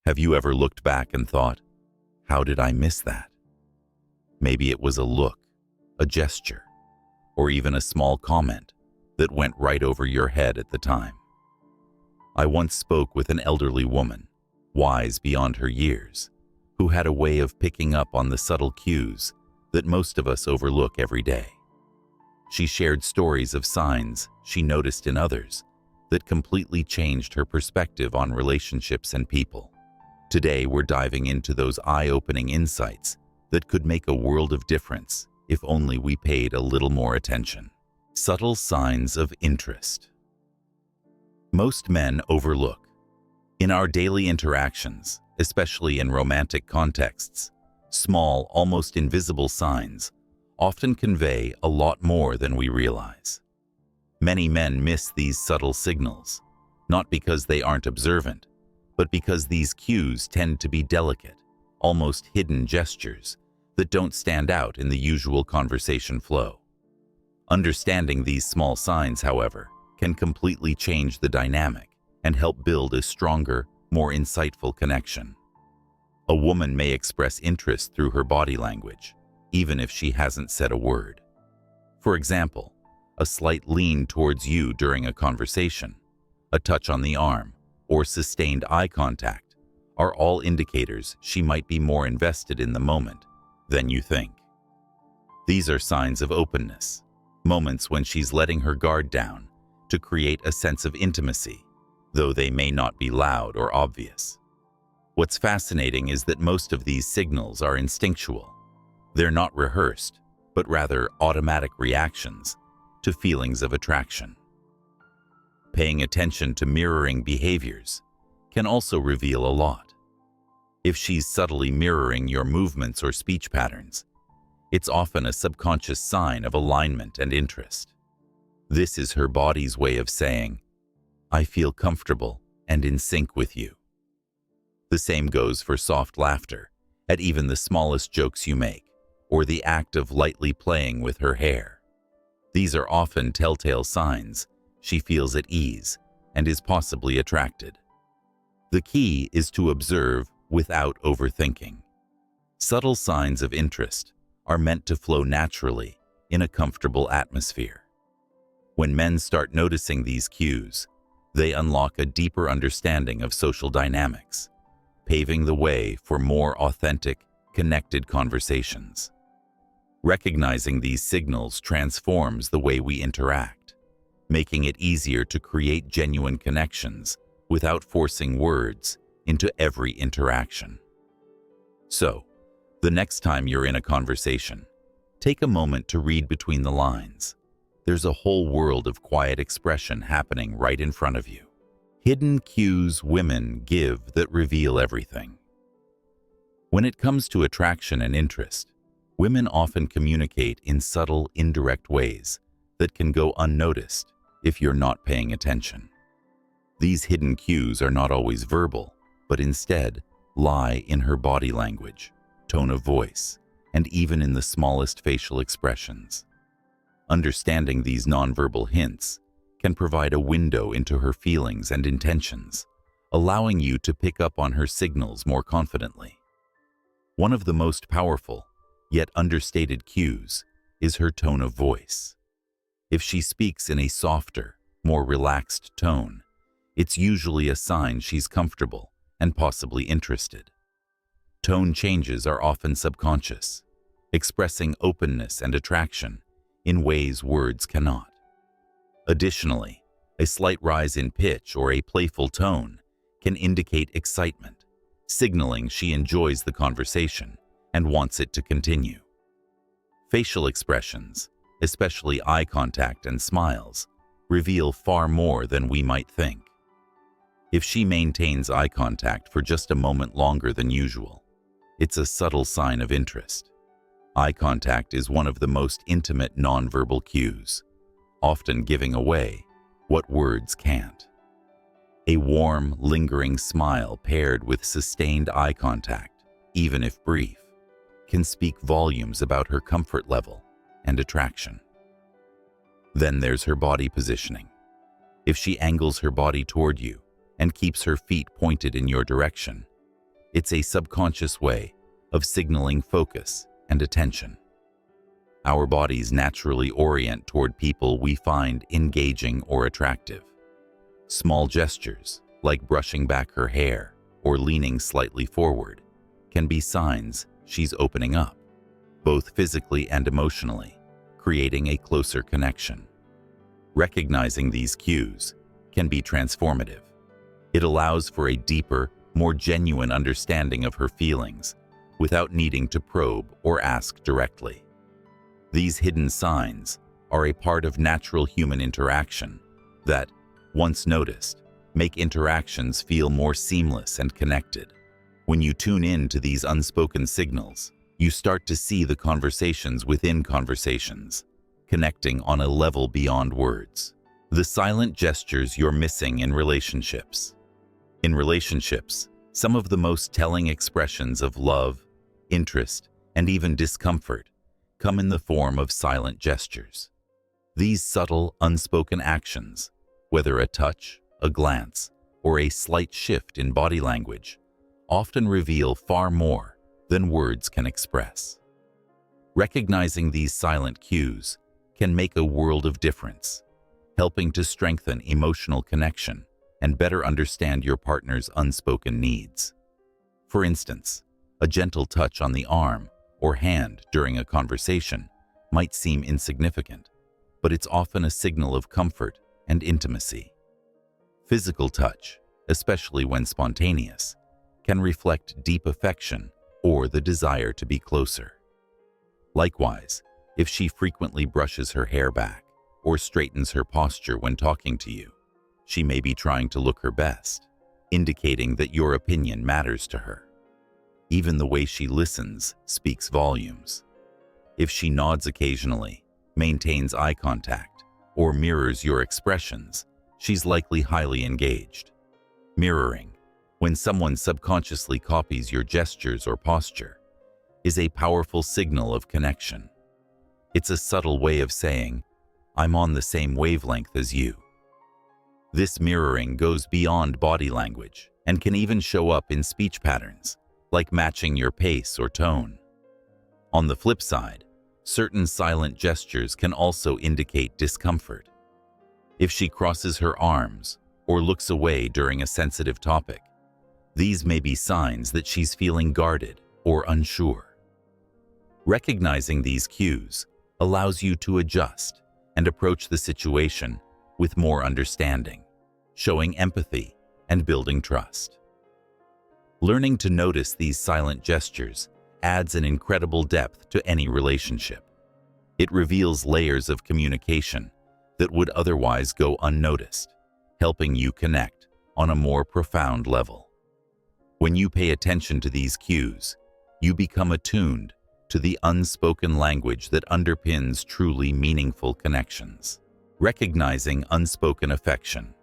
Have you ever looked back and thought, how did I miss that? Maybe it was a look, a gesture, or even a small comment that went right over your head at the time. I once spoke with an elderly woman, wise beyond her years, who had a way of picking up on the subtle cues that most of us overlook every day. She shared stories of signs she noticed in others that completely changed her perspective on relationships and people. Today, we're diving into those eye-opening insights that could make a world of difference if only we paid a little more attention. Subtle signs of interest. Most men overlook. In our daily interactions, especially in romantic contexts, small, almost invisible signs often convey a lot more than we realize. Many men miss these subtle signals, not because they aren't observant, but because these cues tend to be delicate, almost hidden gestures that don't stand out in the usual conversation flow. Understanding these small signs, however, can completely change the dynamic and help build a stronger, more insightful connection. A woman may express interest through her body language, even if she hasn't said a word. For example, a slight lean towards you during a conversation, a touch on the arm, or sustained eye contact are all indicators she might be more invested in the moment than you think. These are signs of openness, moments when she's letting her guard down to create a sense of intimacy, though they may not be loud or obvious. What's fascinating is that most of these signals are instinctual. They're not rehearsed, but rather automatic reactions to feelings of attraction. Paying attention to mirroring behaviors can also reveal a lot. If she's subtly mirroring your movements or speech patterns, it's often a subconscious sign of alignment and interest. This is her body's way of saying, I feel comfortable and in sync with you. The same goes for soft laughter at even the smallest jokes you make, or the act of lightly playing with her hair. These are often telltale signs she feels at ease and is possibly attracted. The key is to observe without overthinking. Subtle signs of interest are meant to flow naturally in a comfortable atmosphere. When men start noticing these cues, they unlock a deeper understanding of social dynamics, paving the way for more authentic, connected conversations. Recognizing these signals transforms the way we interact, making it easier to create genuine connections without forcing words into every interaction. So, the next time you're in a conversation, take a moment to read between the lines. There's a whole world of quiet expression happening right in front of you. Hidden cues women give that reveal everything. When it comes to attraction and interest, women often communicate in subtle, indirect ways that can go unnoticed if you're not paying attention. These hidden cues are not always verbal, but instead lie in her body language, tone of voice, and even in the smallest facial expressions. Understanding these nonverbal hints can provide a window into her feelings and intentions, allowing you to pick up on her signals more confidently. One of the most powerful, yet understated cues is her tone of voice. If she speaks in a softer, more relaxed tone, it's usually a sign she's comfortable and possibly interested. Tone changes are often subconscious, expressing openness and attraction in ways words cannot. Additionally, a slight rise in pitch or a playful tone can indicate excitement, signaling she enjoys the conversation and wants it to continue. Facial expressions, especially eye contact and smiles, reveal far more than we might think. If she maintains eye contact for just a moment longer than usual, it's a subtle sign of interest. Eye contact is one of the most intimate nonverbal cues, often giving away what words can't. A warm, lingering smile paired with sustained eye contact, even if brief, can speak volumes about her comfort level and attraction. Then there's her body positioning. If she angles her body toward you and keeps her feet pointed in your direction, It's a subconscious way of signaling focus and attention. Our bodies naturally orient toward people we find engaging or attractive. Small gestures, like brushing back her hair or leaning slightly forward, can be signs she's opening up, both physically and emotionally, creating a closer connection. Recognizing these cues can be transformative. It allows for a deeper, more genuine understanding of her feelings without needing to probe or ask directly. These hidden signs are a part of natural human interaction that, once noticed, make interactions feel more seamless and connected. When you tune in to these unspoken signals, you start to see the conversations within conversations, connecting on a level beyond words. The silent gestures you're missing in relationships. In relationships, some of the most telling expressions of love, interest, and even discomfort come in the form of silent gestures. These subtle, unspoken actions, whether a touch, a glance, or a slight shift in body language, often reveal far more than words can express. Recognizing these silent cues can make a world of difference, helping to strengthen emotional connection and better understand your partner's unspoken needs. For instance, a gentle touch on the arm or hand during a conversation might seem insignificant, but it's often a signal of comfort and intimacy. Physical touch, especially when spontaneous, can reflect deep affection or the desire to be closer. Likewise, if she frequently brushes her hair back or straightens her posture when talking to you, she may be trying to look her best, indicating that your opinion matters to her. Even the way she listens speaks volumes. If she nods occasionally, maintains eye contact, or mirrors your expressions, she's likely highly engaged. Mirroring, when someone subconsciously copies your gestures or posture, is a powerful signal of connection. It's a subtle way of saying, "I'm on the same wavelength as you." This mirroring goes beyond body language and can even show up in speech patterns, like matching your pace or tone. On the flip side, certain silent gestures can also indicate discomfort. If she crosses her arms or looks away during a sensitive topic, these may be signs that she's feeling guarded or unsure. Recognizing these cues allows you to adjust and approach the situation with more understanding, showing empathy and building trust. Learning to notice these silent gestures adds an incredible depth to any relationship. It reveals layers of communication that would otherwise go unnoticed, helping you connect on a more profound level. When you pay attention to these cues, you become attuned to the unspoken language that underpins truly meaningful connections. Recognizing unspoken affection.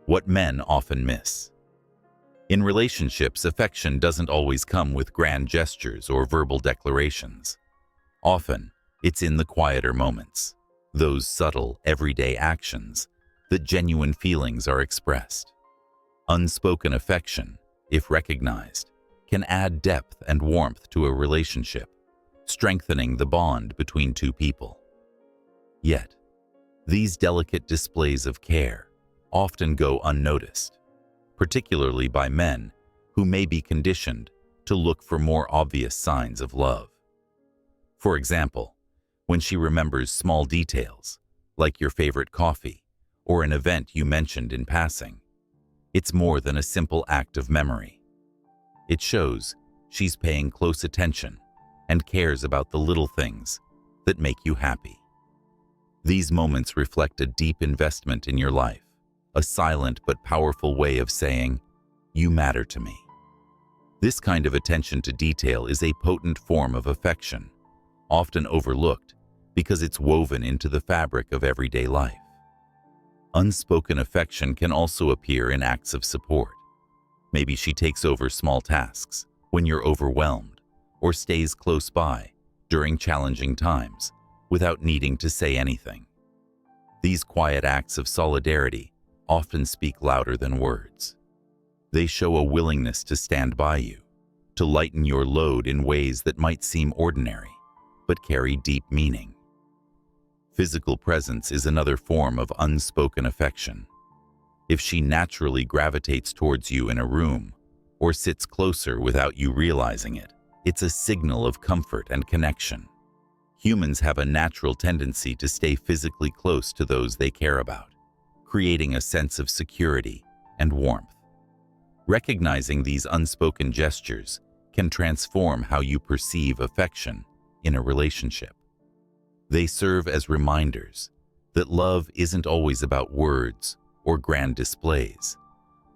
What men often miss. In relationships, affection doesn't always come with grand gestures or verbal declarations. Often, it's in the quieter moments, those subtle, everyday actions, that genuine feelings are expressed. Unspoken affection, if recognized, can add depth and warmth to a relationship, strengthening the bond between two people. Yet, these delicate displays of care often go unnoticed, particularly by men who may be conditioned to look for more obvious signs of love. For example, when she remembers small details, like your favorite coffee or an event you mentioned in passing, it's more than a simple act of memory. It shows she's paying close attention and cares about the little things that make you happy. These moments reflect a deep investment in your life, a silent but powerful way of saying, "You matter to me." This kind of attention to detail is a potent form of affection, often overlooked because it's woven into the fabric of everyday life. Unspoken affection can also appear in acts of support. Maybe she takes over small tasks when you're overwhelmed, or stays close by during challenging times without needing to say anything. These quiet acts of solidarity often speak louder than words. They show a willingness to stand by you, to lighten your load in ways that might seem ordinary, but carry deep meaning. Physical presence is another form of unspoken affection. If she naturally gravitates towards you in a room or sits closer without you realizing it, it's a signal of comfort and connection. Humans have a natural tendency to stay physically close to those they care about, creating a sense of security and warmth. Recognizing these unspoken gestures can transform how you perceive affection in a relationship. They serve as reminders that love isn't always about words or grand displays,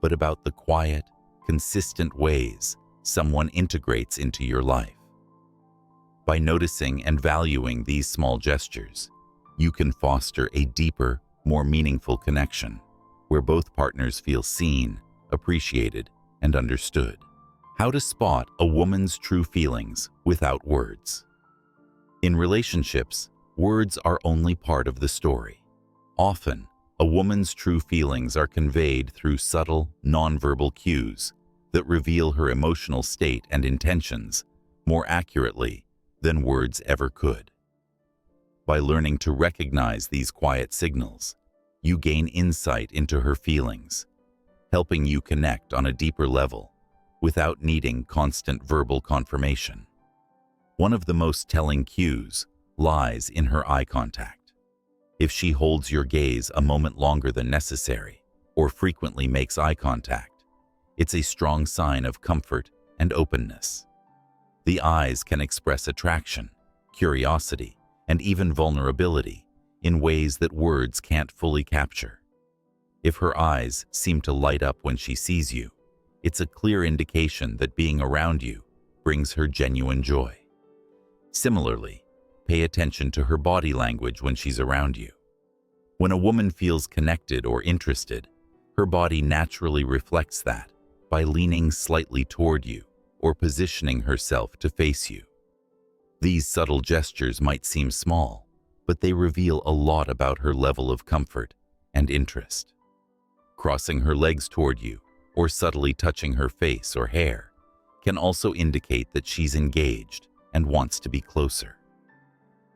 but about the quiet, consistent ways someone integrates into your life. By noticing and valuing these small gestures, you can foster a deeper, more meaningful connection where both partners feel seen, appreciated, and understood. How to spot a woman's true feelings without words. In relationships, words are only part of the story. Often, a woman's true feelings are conveyed through subtle, nonverbal cues that reveal her emotional state and intentions more accurately than words ever could. By learning to recognize these quiet signals, you gain insight into her feelings, helping you connect on a deeper level without needing constant verbal confirmation. One of the most telling cues lies in her eye contact. If she holds your gaze a moment longer than necessary or frequently makes eye contact, it's a strong sign of comfort and openness. The eyes can express attraction, curiosity, and even vulnerability in ways that words can't fully capture. If her eyes seem to light up when she sees you, it's a clear indication that being around you brings her genuine joy. Similarly, pay attention to her body language when she's around you. When a woman feels connected or interested, her body naturally reflects that by leaning slightly toward you or positioning herself to face you. These subtle gestures might seem small, but they reveal a lot about her level of comfort and interest. Crossing her legs toward you or subtly touching her face or hair can also indicate that she's engaged and wants to be closer.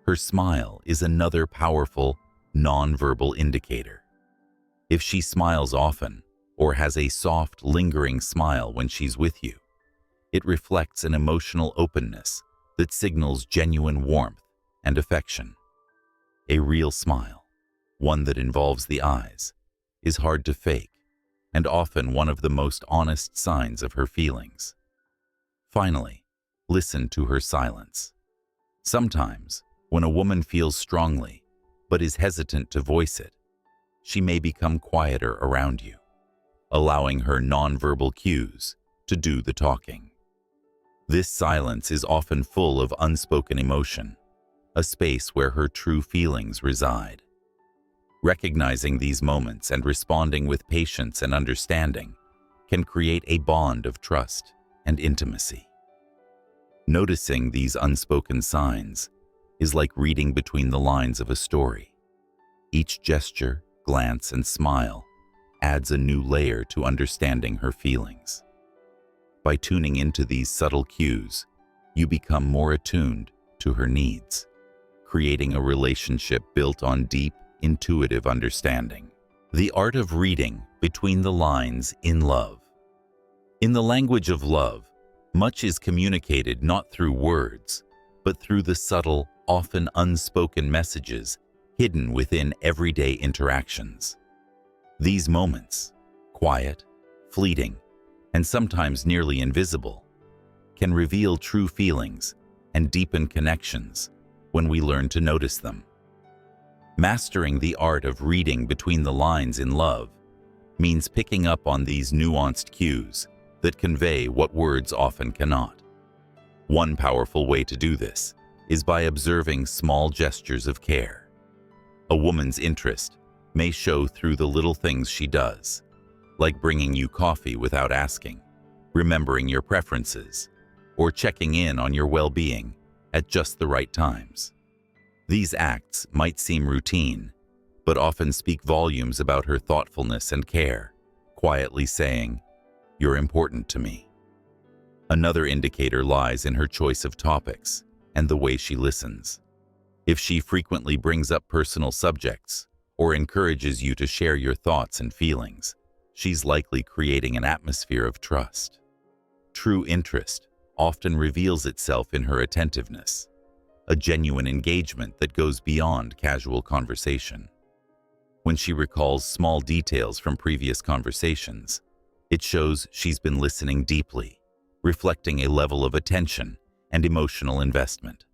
Her smile is another powerful, nonverbal indicator. If she smiles often or has a soft, lingering smile when she's with you, it reflects an emotional openness that signals genuine warmth and affection. A real smile, one that involves the eyes, is hard to fake and often one of the most honest signs of her feelings. Finally, listen to her silence. Sometimes, when a woman feels strongly but is hesitant to voice it, she may become quieter around you, allowing her nonverbal cues to do the talking. This silence is often full of unspoken emotion, a space where her true feelings reside. Recognizing these moments and responding with patience and understanding can create a bond of trust and intimacy. Noticing these unspoken signs is like reading between the lines of a story. Each gesture, glance, and smile adds a new layer to understanding her feelings. By tuning into these subtle cues, you become more attuned to her needs, creating a relationship built on deep, intuitive understanding. The art of reading between the lines in love. In the language of love, much is communicated not through words, but through the subtle, often unspoken messages hidden within everyday interactions. These moments, quiet, fleeting, and sometimes nearly invisible, can reveal true feelings and deepen connections when we learn to notice them. Mastering the art of reading between the lines in love means picking up on these nuanced cues that convey what words often cannot. One powerful way to do this is by observing small gestures of care. A woman's interest may show through the little things she does, like bringing you coffee without asking, remembering your preferences, or checking in on your well-being at just the right times. These acts might seem routine, but often speak volumes about her thoughtfulness and care, quietly saying, "You're important to me." Another indicator lies in her choice of topics and the way she listens. If she frequently brings up personal subjects or encourages you to share your thoughts and feelings, she's likely creating an atmosphere of trust. True interest often reveals itself in her attentiveness, a genuine engagement that goes beyond casual conversation. When she recalls small details from previous conversations, it shows she's been listening deeply, reflecting a level of attention and emotional investment.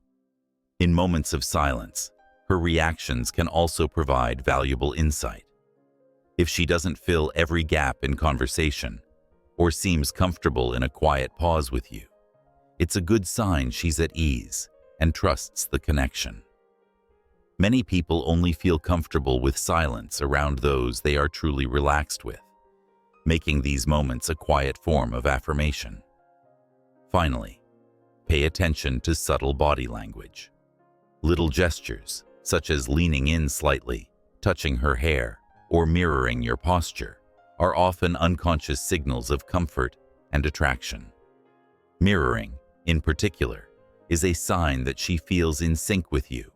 In moments of silence, her reactions can also provide valuable insight. If she doesn't fill every gap in conversation or seems comfortable in a quiet pause with you, it's a good sign she's at ease and trusts the connection. Many people only feel comfortable with silence around those they are truly relaxed with, making these moments a quiet form of affirmation. Finally, pay attention to subtle body language. Little gestures, such as leaning in slightly, touching her hair, or mirroring your posture, are often unconscious signals of comfort and attraction. Mirroring, in particular, is a sign that she feels in sync with you,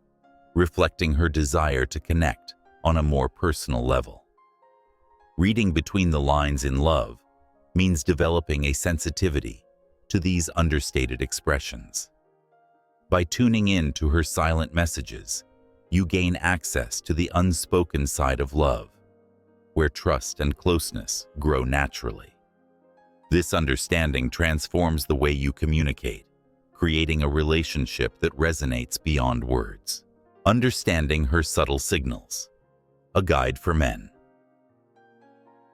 reflecting her desire to connect on a more personal level. Reading between the lines in love means developing a sensitivity to these understated expressions. By tuning in to her silent messages, you gain access to the unspoken side of love, where trust and closeness grow naturally. This understanding transforms the way you communicate, creating a relationship that resonates beyond words. Understanding her subtle signals. A guide for men.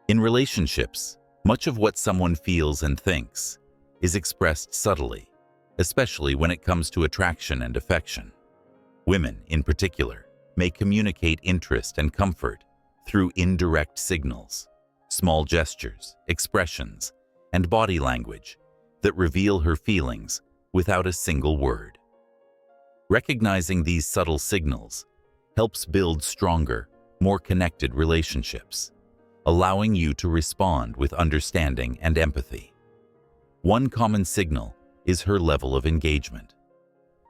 In relationships, much of what someone feels and thinks is expressed subtly, especially when it comes to attraction and affection. Women, in particular, may communicate interest and comfort through indirect signals, small gestures, expressions, and body language that reveal her feelings without a single word. Recognizing these subtle signals helps build stronger, more connected relationships, allowing you to respond with understanding and empathy. One common signal is her level of engagement.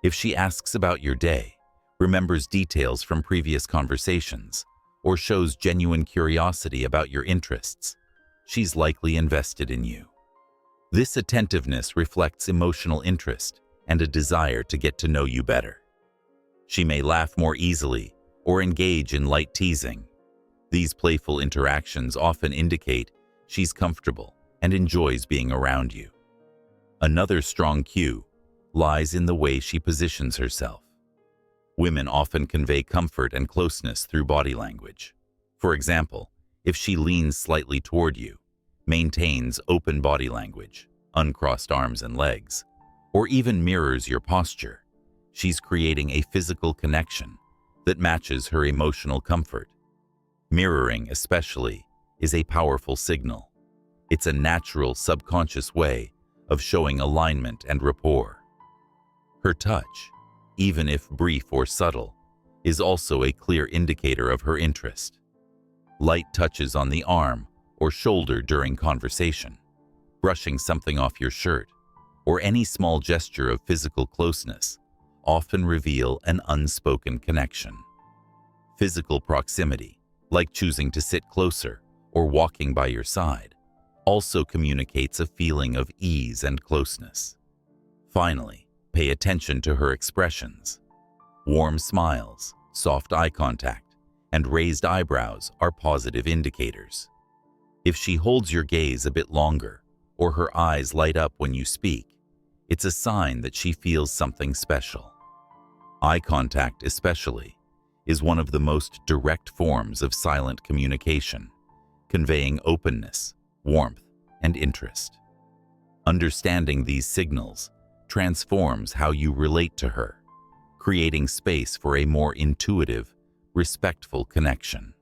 If she asks about your day, remembers details from previous conversations, or shows genuine curiosity about your interests, she's likely invested in you. This attentiveness reflects emotional interest and a desire to get to know you better. She may laugh more easily or engage in light teasing. These playful interactions often indicate she's comfortable and enjoys being around you. Another strong cue lies in the way she positions herself. Women often convey comfort and closeness through body language. For example, if she leans slightly toward you, maintains open body language, uncrossed arms and legs, or even mirrors your posture, she's creating a physical connection that matches her emotional comfort. Mirroring, especially, is a powerful signal. It's a natural, subconscious way of showing alignment and rapport. Her touch, even if brief or subtle, is also a clear indicator of her interest. Light touches on the arm or shoulder during conversation, brushing something off your shirt, or any small gesture of physical closeness often reveal an unspoken connection. Physical proximity, like choosing to sit closer or walking by your side, also communicates a feeling of ease and closeness. Finally, pay attention to her expressions. Warm smiles, soft eye contact, and raised eyebrows are positive indicators. If she holds your gaze a bit longer, or her eyes light up when you speak, it's a sign that she feels something special. Eye contact, especially, is one of the most direct forms of silent communication, conveying openness, warmth, and interest. Understanding these signals transforms how you relate to her, creating space for a more intuitive, respectful connection.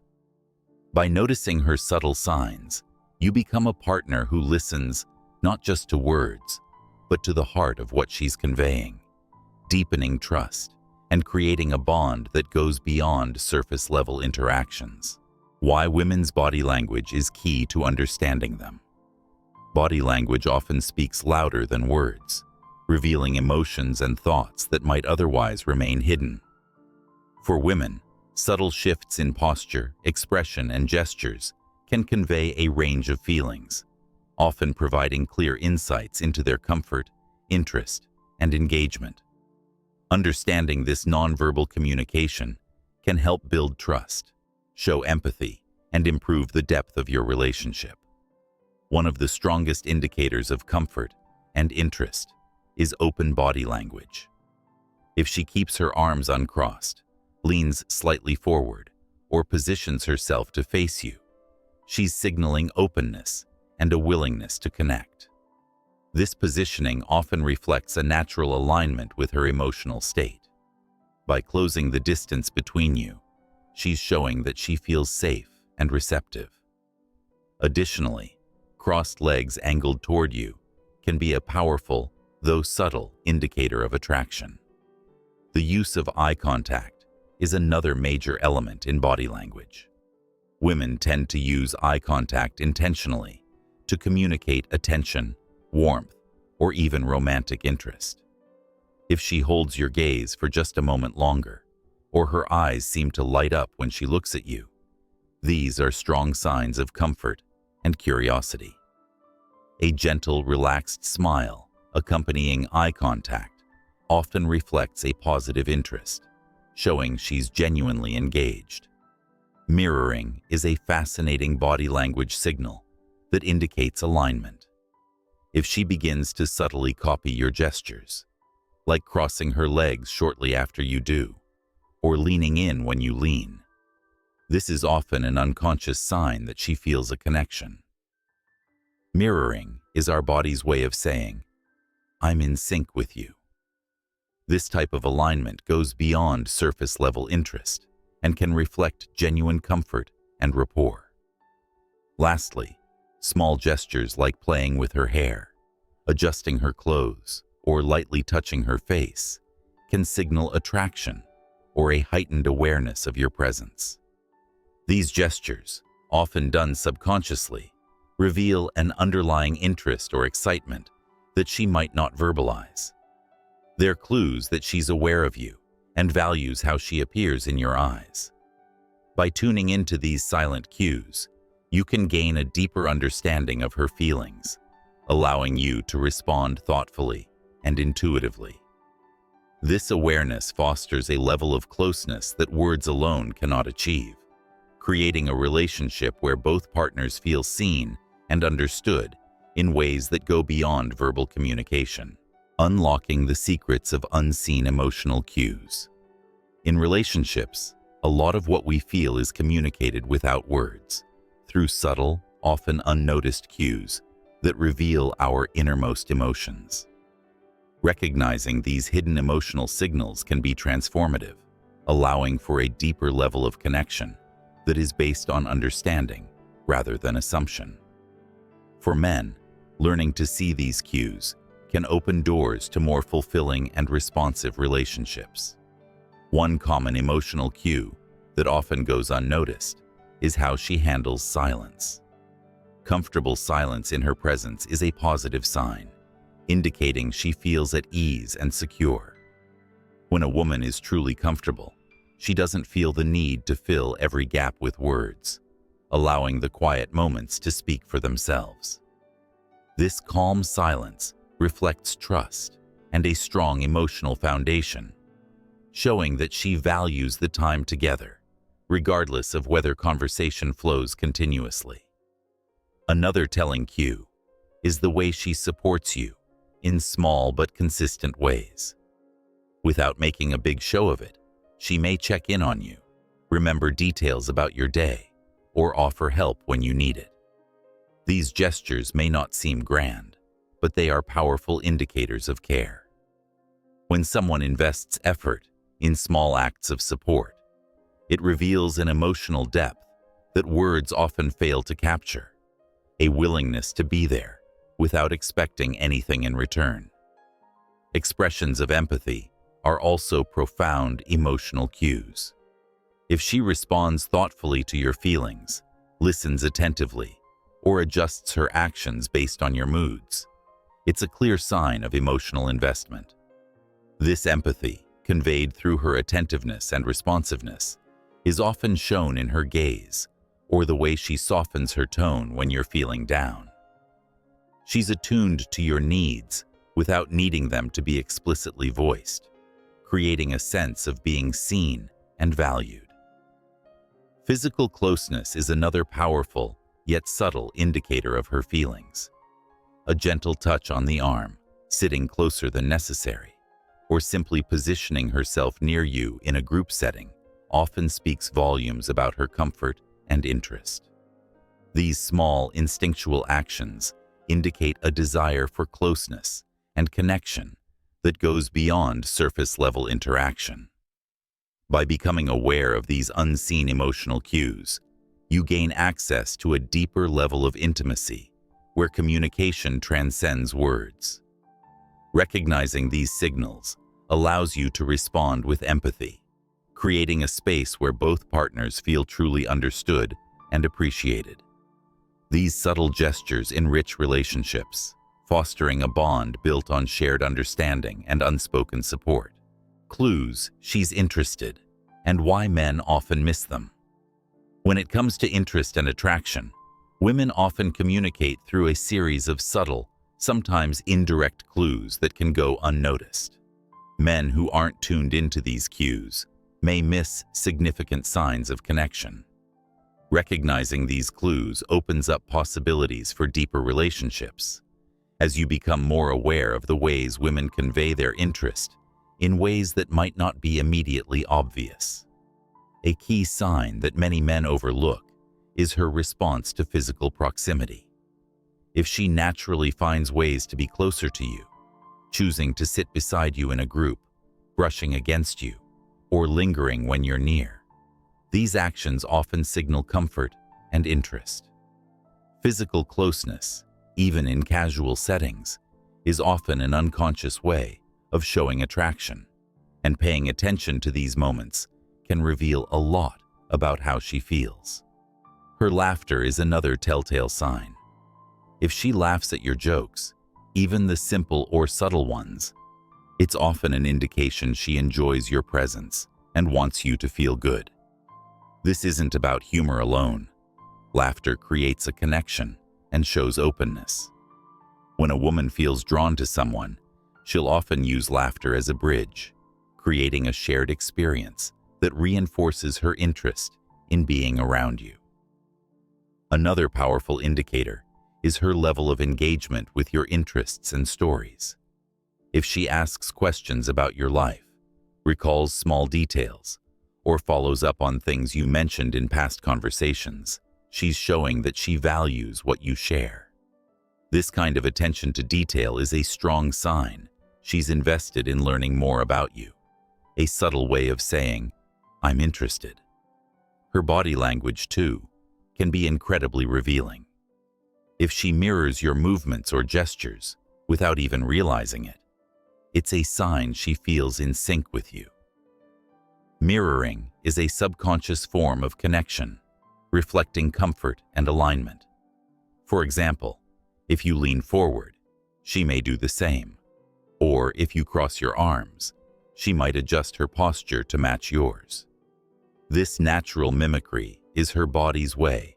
By noticing her subtle signs, you become a partner who listens not just to words, but to the heart of what she's conveying, deepening trust and creating a bond that goes beyond surface-level interactions. Why women's body language is key to understanding them. Body language often speaks louder than words, revealing emotions and thoughts that might otherwise remain hidden. For women, subtle shifts in posture, expression, and gestures can convey a range of feelings, often providing clear insights into their comfort, interest, and engagement. Understanding this nonverbal communication can help build trust, show empathy, and improve the depth of your relationship. One of the strongest indicators of comfort and interest is open body language. If she keeps her arms uncrossed, leans slightly forward, or positions herself to face you, she's signaling openness and a willingness to connect. This positioning often reflects a natural alignment with her emotional state. By closing the distance between you, she's showing that she feels safe and receptive. Additionally, crossed legs angled toward you can be a powerful, though subtle, indicator of attraction. The use of eye contact is another major element in body language. Women tend to use eye contact intentionally to communicate attention, warmth, or even romantic interest. If she holds your gaze for just a moment longer, or her eyes seem to light up when she looks at you, these are strong signs of comfort and curiosity. A gentle, relaxed smile accompanying eye contact often reflects a positive interest, showing she's genuinely engaged. Mirroring is a fascinating body language signal that indicates alignment. If she begins to subtly copy your gestures, like crossing her legs shortly after you do, or leaning in when you lean, this is often an unconscious sign that she feels a connection. Mirroring is our body's way of saying, "I'm in sync with you." This type of alignment goes beyond surface-level interest and can reflect genuine comfort and rapport. Lastly, small gestures like playing with her hair, adjusting her clothes, or lightly touching her face can signal attraction or a heightened awareness of your presence. These gestures, often done subconsciously, reveal an underlying interest or excitement that she might not verbalize. They're clues that she's aware of you and values how she appears in your eyes. By tuning into these silent cues, you can gain a deeper understanding of her feelings, allowing you to respond thoughtfully and intuitively. This awareness fosters a level of closeness that words alone cannot achieve, creating a relationship where both partners feel seen and understood in ways that go beyond verbal communication, unlocking the secrets of unseen emotional cues. In relationships, a lot of what we feel is communicated without words, through subtle, often unnoticed cues that reveal our innermost emotions. Recognizing these hidden emotional signals can be transformative, allowing for a deeper level of connection that is based on understanding rather than assumption. For men, learning to see these cues can open doors to more fulfilling and responsive relationships. One common emotional cue that often goes unnoticed is how she handles silence. Comfortable silence in her presence is a positive sign, indicating she feels at ease and secure. When a woman is truly comfortable, she doesn't feel the need to fill every gap with words, allowing the quiet moments to speak for themselves. This calm silence reflects trust and a strong emotional foundation, showing that she values the time together, regardless of whether conversation flows continuously. Another telling cue is the way she supports you in small but consistent ways. Without making a big show of it, she may check in on you, remember details about your day, or offer help when you need it. These gestures may not seem grand, but they are powerful indicators of care. When someone invests effort in small acts of support, it reveals an emotional depth that words often fail to capture, a willingness to be there without expecting anything in return. Expressions of empathy are also profound emotional cues. If she responds thoughtfully to your feelings, listens attentively, or adjusts her actions based on your moods. It's a clear sign of emotional investment. This empathy, conveyed through her attentiveness and responsiveness, is often shown in her gaze or the way she softens her tone when you're feeling down. She's attuned to your needs without needing them to be explicitly voiced, creating a sense of being seen and valued. Physical closeness is another powerful yet subtle indicator of her feelings. A gentle touch on the arm, sitting closer than necessary, or simply positioning herself near you in a group setting often speaks volumes about her comfort and interest. These small, instinctual actions indicate a desire for closeness and connection that goes beyond surface-level interaction. By becoming aware of these unseen emotional cues, you gain access to a deeper level of intimacy where communication transcends words. Recognizing these signals allows you to respond with empathy, creating a space where both partners feel truly understood and appreciated. These subtle gestures enrich relationships, fostering a bond built on shared understanding and unspoken support. Clues she's interested, and why men often miss them. When it comes to interest and attraction, women often communicate through a series of subtle, sometimes indirect clues that can go unnoticed. Men who aren't tuned into these cues may miss significant signs of connection. Recognizing these clues opens up possibilities for deeper relationships, as you become more aware of the ways women convey their interest in ways that might not be immediately obvious. A key sign that many men overlook is her response to physical proximity. If she naturally finds ways to be closer to you, choosing to sit beside you in a group, brushing against you, or lingering when you're near, these actions often signal comfort and interest. Physical closeness, even in casual settings, is often an unconscious way of showing attraction, and paying attention to these moments can reveal a lot about how she feels. Her laughter is another telltale sign. If she laughs at your jokes, even the simple or subtle ones, it's often an indication she enjoys your presence and wants you to feel good. This isn't about humor alone. Laughter creates a connection and shows openness. When a woman feels drawn to someone, she'll often use laughter as a bridge, creating a shared experience that reinforces her interest in being around you. Another powerful indicator is her level of engagement with your interests and stories. If she asks questions about your life, recalls small details, or follows up on things you mentioned in past conversations, she's showing that she values what you share. This kind of attention to detail is a strong sign she's invested in learning more about you, a subtle way of saying, "I'm interested." Her body language, too, can be incredibly revealing. If she mirrors your movements or gestures without even realizing it, it's a sign she feels in sync with you. Mirroring is a subconscious form of connection, reflecting comfort and alignment. For example, if you lean forward, she may do the same. Or if you cross your arms, she might adjust her posture to match yours. This natural mimicry is her body's way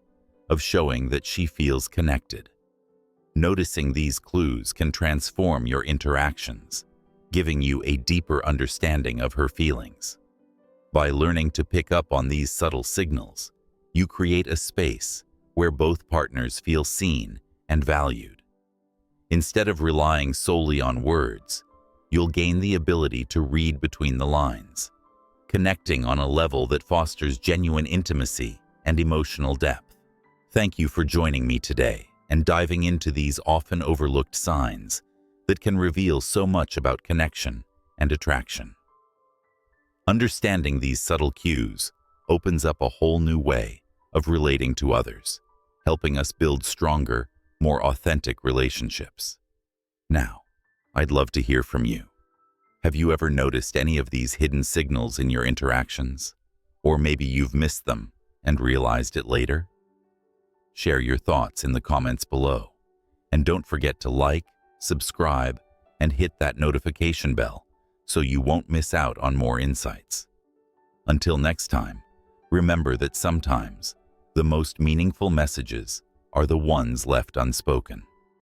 of showing that she feels connected. Noticing these clues can transform your interactions, giving you a deeper understanding of her feelings. By learning to pick up on these subtle signals, you create a space where both partners feel seen and valued. Instead of relying solely on words, you'll gain the ability to read between the lines, connecting on a level that fosters genuine intimacy and emotional depth. Thank you for joining me today and diving into these often overlooked signs that can reveal so much about connection and attraction. Understanding these subtle cues opens up a whole new way of relating to others, helping us build stronger, more authentic relationships. Now, I'd love to hear from you. Have you ever noticed any of these hidden signals in your interactions? Or maybe you've missed them and realized it later? share your thoughts in the comments below. And don't forget to like, subscribe, and hit that notification bell so you won't miss out on more insights. Until next time, remember that sometimes the most meaningful messages are the ones left unspoken.